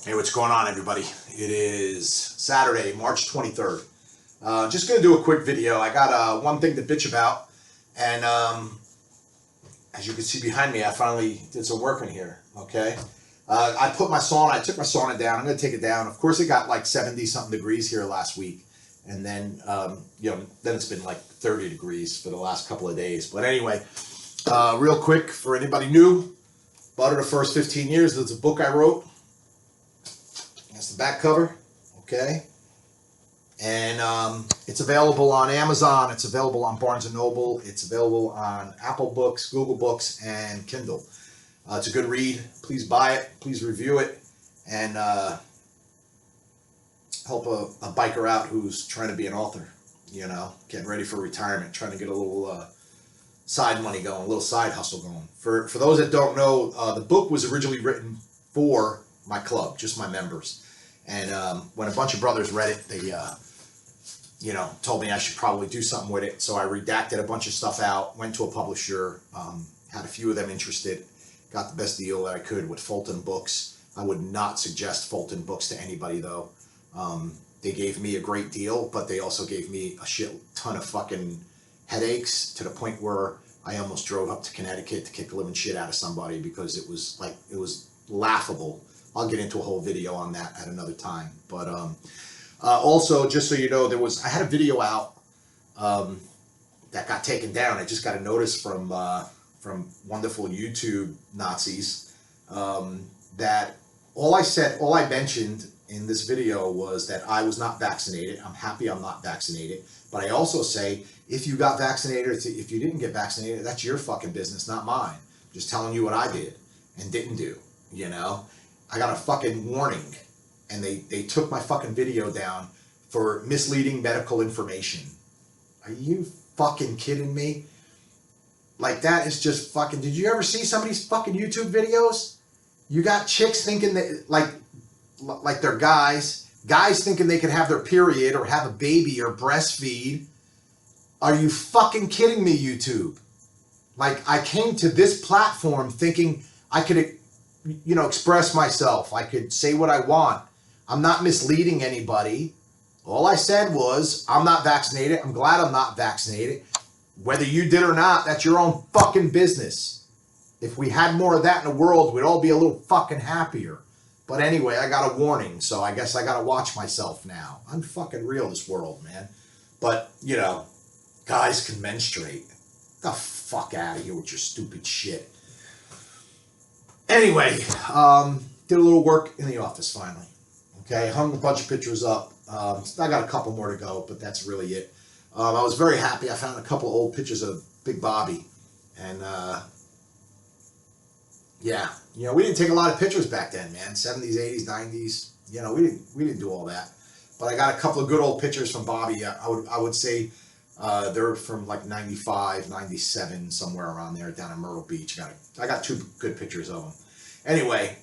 Hey, what's going on, everybody? It is Saturday, March 23rd. Just going to do a quick video. I got one thing to bitch about, and as you can see behind me, I finally did some work in here, okay? I took my sauna down. I'm going to take it down. Of course, it got like 70-something degrees here last week, and then, then it's been like 30 degrees for the last couple of days. But anyway, real quick, for anybody new, Butta the First 15 Years, there's a book I wrote. That's the back cover, okay? And it's available on Amazon. It's available on Barnes & Noble. It's available on Apple Books, Google Books, and Kindle. It's a good read. Please buy it. Please review it. And help a biker out who's trying to be an author, getting ready for retirement, trying to get a little side money going, a little side hustle going. For those that don't know, the book was originally written for my club, just my members. And when a bunch of brothers read it, they, told me I should probably do something with it. So I redacted a bunch of stuff out, went to a publisher, had a few of them interested, got the best deal that I could with Fulton Books. I would not suggest Fulton Books to anybody, though. They gave me a great deal, but they also gave me a shit ton of fucking headaches to the point where I almost drove up to Connecticut to kick the living shit out of somebody because it was laughable. I'll get into a whole video on that at another time. But also, just so you know, I had a video out that got taken down. I just got a notice from wonderful YouTube Nazis that all I mentioned in this video was that I was not vaccinated. I'm happy I'm not vaccinated. But I also say, if you got vaccinated or if you didn't get vaccinated, that's your fucking business, not mine. I'm just telling you what I did and didn't do, I got a fucking warning, and they took my fucking video down for misleading medical information. Are you fucking kidding me? Like, that is just fucking... Did you ever see some of these fucking YouTube videos? You got chicks thinking that, like they're guys thinking they could have their period or have a baby or breastfeed. Are you fucking kidding me, YouTube? Like, I came to this platform thinking I could... express myself. I could say what I want. I'm not misleading anybody. All I said was, I'm not vaccinated. I'm glad I'm not vaccinated. Whether you did or not, that's your own fucking business. If we had more of that in the world, we'd all be a little fucking happier. But anyway, I got a warning, so I guess I got to watch myself now. I'm fucking real, this world, man. But, guys can menstruate. Get the fuck out of here with your stupid shit. Anyway, did a little work in the office finally. Okay, hung a bunch of pictures up. I got a couple more to go, but that's really it. I was very happy. I found a couple old pictures of Big Bobby, and yeah, we didn't take a lot of pictures back then, man. 70s, 80s, 90s. We didn't do all that. But I got a couple of good old pictures from Bobby. I would say they're from like 95, 97, somewhere around there down in Myrtle Beach. I got two good pictures of them. Anyway,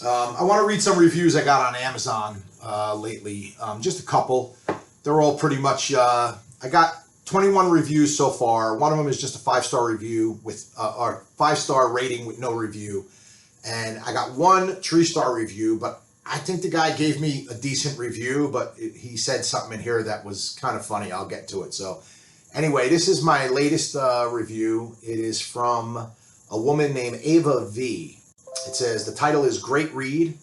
I want to read some reviews I got on Amazon lately. Just a couple. They're all pretty much... I got 21 reviews so far. One of them is just a 5-star review with or 5-star rating with no review. And I got one 3-star review, but I think the guy gave me a decent review, but he said something in here that was kind of funny. I'll get to it. So anyway, this is my latest review. It is from a woman named Ava V. It says, the title is Great Read.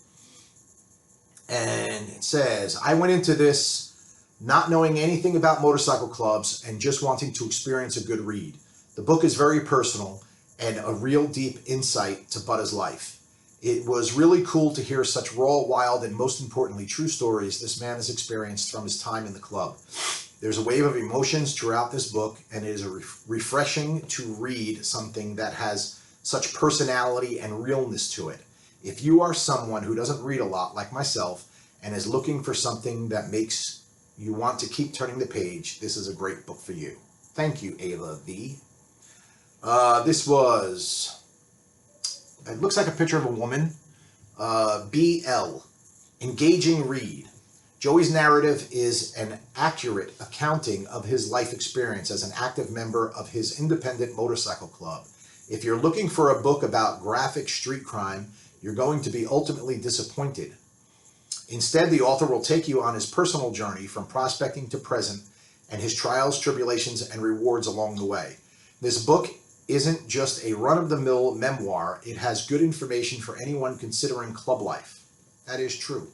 And it says, I went into this not knowing anything about motorcycle clubs and just wanting to experience a good read. The book is very personal and a real deep insight to Butta's life. It was really cool to hear such raw, wild, and most importantly, true stories this man has experienced from his time in the club. There's a wave of emotions throughout this book, and it is refreshing to read something that has such personality and realness to it. If you are someone who doesn't read a lot like myself and is looking for something that makes you want to keep turning the page, this is a great book for you. Thank you, Ava V. This was... It looks like a picture of a woman. BL. Engaging read. Joey's narrative is an accurate accounting of his life experience as an active member of his independent motorcycle club. If you're looking for a book about graphic street crime, you're going to be ultimately disappointed. Instead, the author will take you on his personal journey from prospecting to present and his trials, tribulations, and rewards along the way. This book isn't just a run-of-the-mill memoir. It has good information for anyone considering club life. That is true.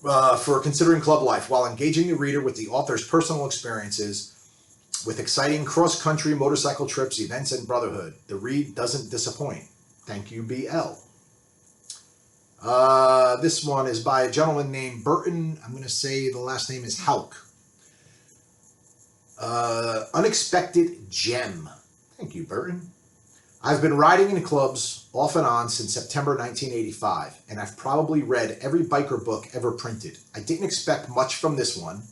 For considering club life, while engaging the reader with the author's personal experiences with exciting cross-country motorcycle trips, events, and brotherhood, the read doesn't disappoint. Thank you, BL. This one is by a gentleman named Burton. I'm going to say the last name is Hauk. Unexpected Gem. Thank you, Burton. I've been riding in clubs off and on since September 1985, and I've probably read every biker book ever printed. I didn't expect much from this one,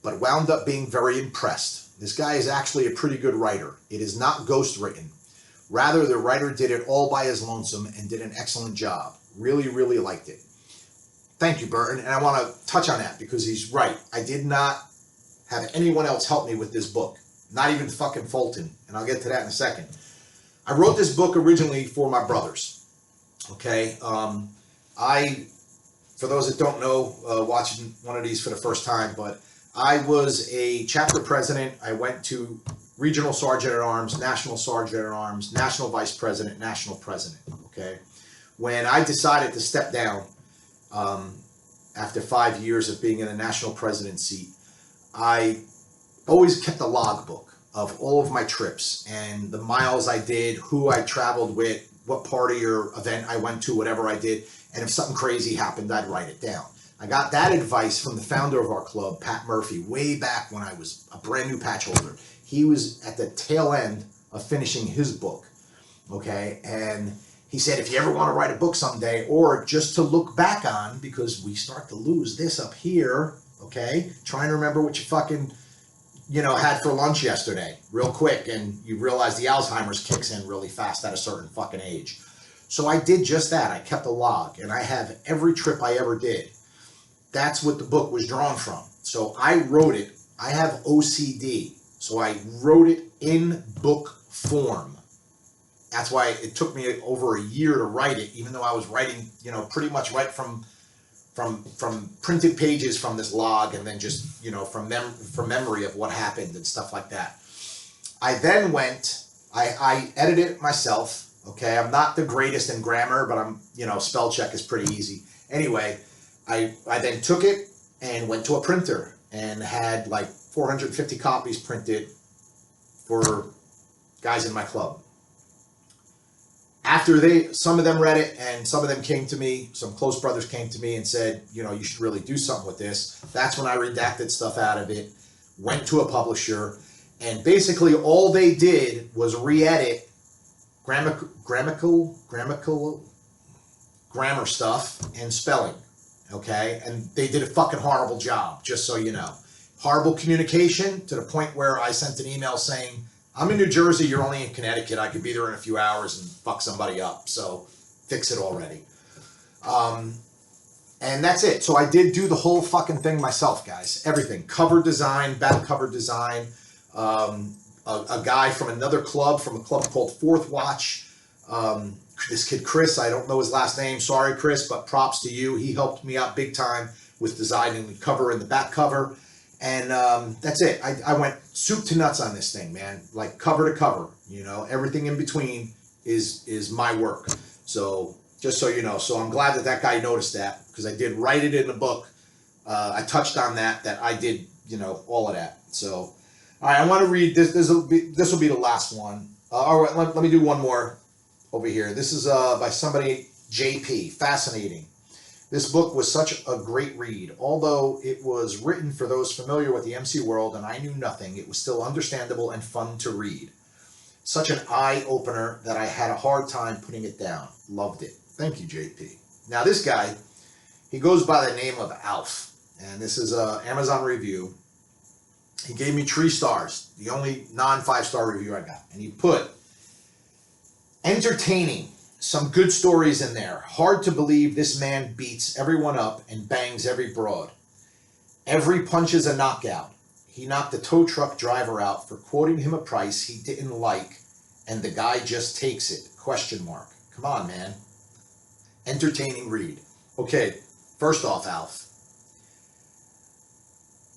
but wound up being very impressed. This guy is actually a pretty good writer. It is not ghost written. Rather, the writer did it all by his lonesome and did an excellent job. Really, really liked it. Thank you, Burton. And I want to touch on that because he's right. I did not have anyone else help me with this book. Not even fucking Fulton. And I'll get to that in a second. I wrote this book originally for my brothers. Okay? For those that don't know, watching one of these for the first time, but I was a chapter president. I went to regional sergeant at arms, national sergeant at arms, national vice president, national president. Okay? When I decided to step down after 5 years of being in a national president seat, I always kept a logbook of all of my trips and the miles I did, who I traveled with, what party or event I went to, whatever I did. And if something crazy happened, I'd write it down. I got that advice from the founder of our club, Pat Murphy, way back when I was a brand new patch holder. He was at the tail end of finishing his book, okay? And he said, if you ever want to write a book someday, or just to look back on, because we start to lose this up here, okay? Trying to remember what you fucking, had for lunch yesterday, real quick, and you realize the Alzheimer's kicks in really fast at a certain fucking age. So I did just that. I kept a log, and I have every trip I ever did. That's what the book was drawn from. So I wrote it. I have OCD, so I wrote it in book form. That's why it took me over a year to write it, even though I was writing, pretty much right from printed pages from this log, and then just, from memory of what happened and stuff like that. I then went, I edited it myself. Okay, I'm not the greatest in grammar, but I'm, spell check is pretty easy. Anyway, I then took it and went to a printer and had like 450 copies printed for guys in my club. After some of them read it, and some of them came to me, some close brothers came to me and said, you should really do something with this. That's when I redacted stuff out of it, went to a publisher, and basically all they did was re-edit grammar stuff and spelling, okay? And they did a fucking horrible job, just so you know. Horrible communication to the point where I sent an email saying, I'm in New Jersey, you're only in Connecticut, I could be there in a few hours and fuck somebody up, so fix it already. And that's it. So I did do the whole fucking thing myself, guys. Everything. Cover design, back cover design. A guy from another club, from a club called Fourth Watch. This kid, Chris, I don't know his last name. Sorry, Chris, but props to you. He helped me out big time with designing the cover and the back cover. And that's it. I went soup to nuts on this thing, man. Like cover to cover, everything in between is my work. So just so you know. So I'm glad that guy noticed that, because I did write it in the book. I touched on that I did, all of that. So, all right, I want to read this. This will be the last one. All right, let me do one more over here. This is by somebody, JP. Fascinating. This book was such a great read. Although it was written for those familiar with the MC world and I knew nothing, it was still understandable and fun to read. Such an eye-opener that I had a hard time putting it down. Loved it. Thank you, JP. Now this guy, he goes by the name of Alf, and this is an Amazon review. He gave me 3 stars, the only non-5-star review I got. And he put, entertaining. Some good stories in there. Hard to believe this man beats everyone up and bangs every broad. Every punch is a knockout. He knocked a tow truck driver out for quoting him a price he didn't like, and the guy just takes it. Question mark. Come on, man. Entertaining read. Okay, first off, Alf,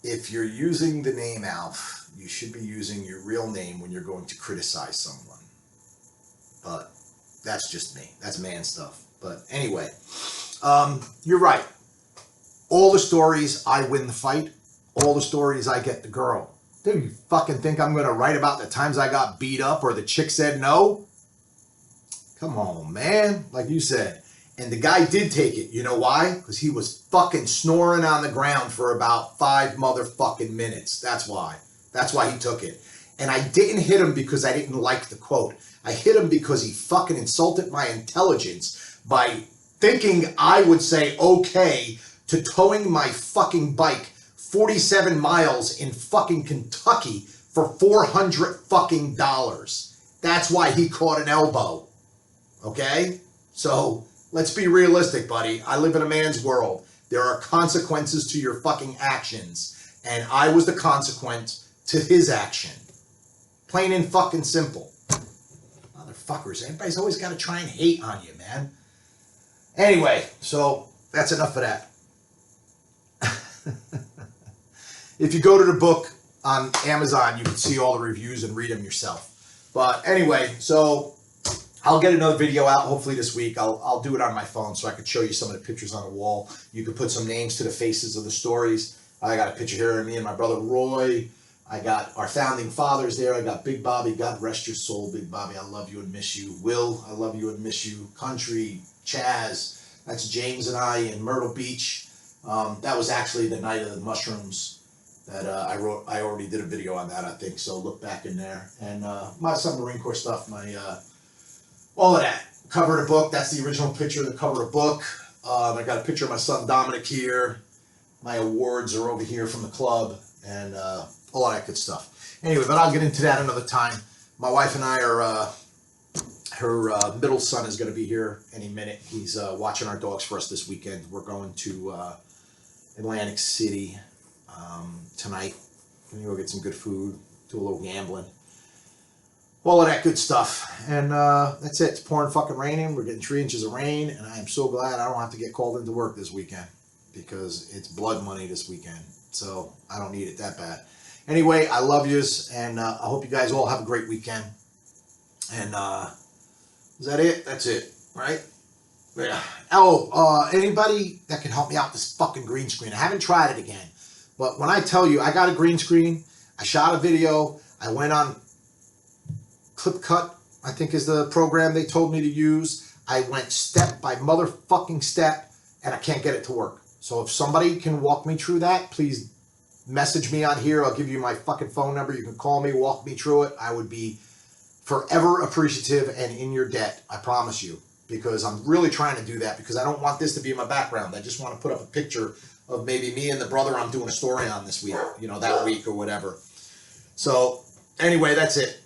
if you're using the name Alf, you should be using your real name when you're going to criticize someone. But that's just me. That's man stuff. But anyway, you're right. All the stories, I win the fight. All the stories, I get the girl. Do you fucking think I'm going to write about the times I got beat up or the chick said no? Come on, man. Like you said. And the guy did take it. You know why? Because he was fucking snoring on the ground for about 5 motherfucking minutes. That's why. That's why he took it. And I didn't hit him because I didn't like the quote. I hit him because he fucking insulted my intelligence by thinking I would say okay to towing my fucking bike 47 miles in fucking Kentucky for $400 fucking dollars. That's why he caught an elbow. Okay? So let's be realistic, buddy. I live in a man's world. There are consequences to your fucking actions. And I was the consequence to his action. Plain and fucking simple. Motherfuckers. Everybody's always got to try and hate on you, man. Anyway, so that's enough of that. If you go to the book on Amazon, you can see all the reviews and read them yourself. But anyway, so I'll get another video out hopefully this week. I'll do it on my phone so I can show you some of the pictures on the wall. You can put some names to the faces of the stories. I got a picture here of me and my brother Roy. I got our founding fathers there. I got Big Bobby. God rest your soul, Big Bobby. I love you and miss you. Will, I love you and miss you. Country, Chaz. That's James and I in Myrtle Beach. That was actually the night of the mushrooms that I wrote. I already did a video on that, I think. So look back in there. And some Marine Corps stuff. All of that. Cover of the book. That's the original picture of the cover of the book. I got a picture of my son Dominic here. My awards are over here from the club. And all that good stuff. Anyway, but I'll get into that another time. My wife and I are, her middle son is going to be here any minute. He's watching our dogs for us this weekend. We're going to Atlantic City tonight. We're going to go get some good food, do a little gambling. All of that good stuff. And that's it. It's pouring fucking raining. We're getting 3 inches of rain. And I am so glad I don't have to get called into work this weekend. Because it's blood money this weekend. So I don't need it that bad. Anyway, I love yous, and I hope you guys all have a great weekend. And is that it? That's it, right? Yeah. Oh, anybody that can help me out with this fucking green screen? I haven't tried it again, but when I tell you I got a green screen, I shot a video, I went on ClipCut, I think is the program they told me to use. I went step by motherfucking step, and I can't get it to work. So if somebody can walk me through that, please message me on here. I'll give you my fucking phone number. You can call me, walk me through it. I would be forever appreciative and in your debt. I promise you. Because I'm really trying to do that because I don't want this to be in my background. I just want to put up a picture of maybe me and the brother I'm doing a story on this week. You know, that week or whatever. So anyway, that's it.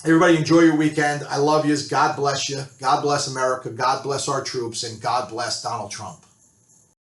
Everybody enjoy your weekend. I love yous. God bless you. God bless America. God bless our troops. And God bless Donald Trump.